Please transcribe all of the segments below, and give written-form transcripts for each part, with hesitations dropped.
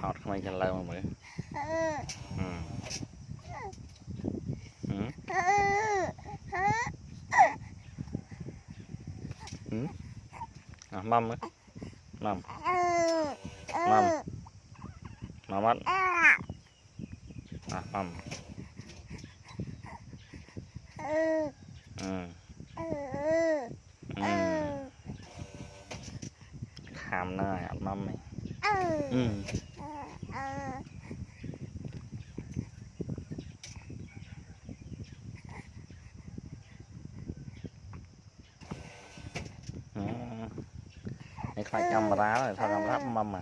thọt không ai chân lâu mà mới mâm á mâm mâm mâm mắt mâm khám nơi ăn mâm này cái khoai trong mà đá rồi thôi làm ráp mâm mà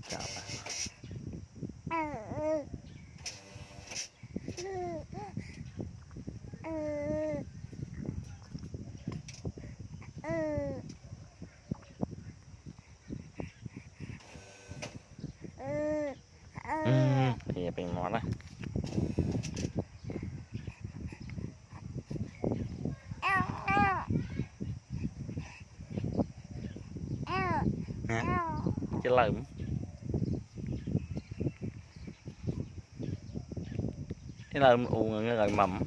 chào thìเป็นmón này cái lợm u rồi mầm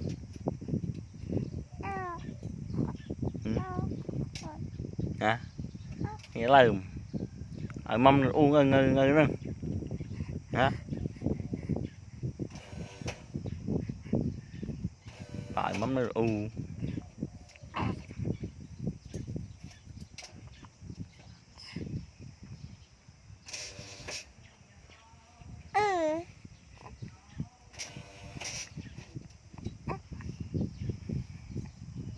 hả cái lợm ở mâm u ngơ nữa hả tại mắm nó u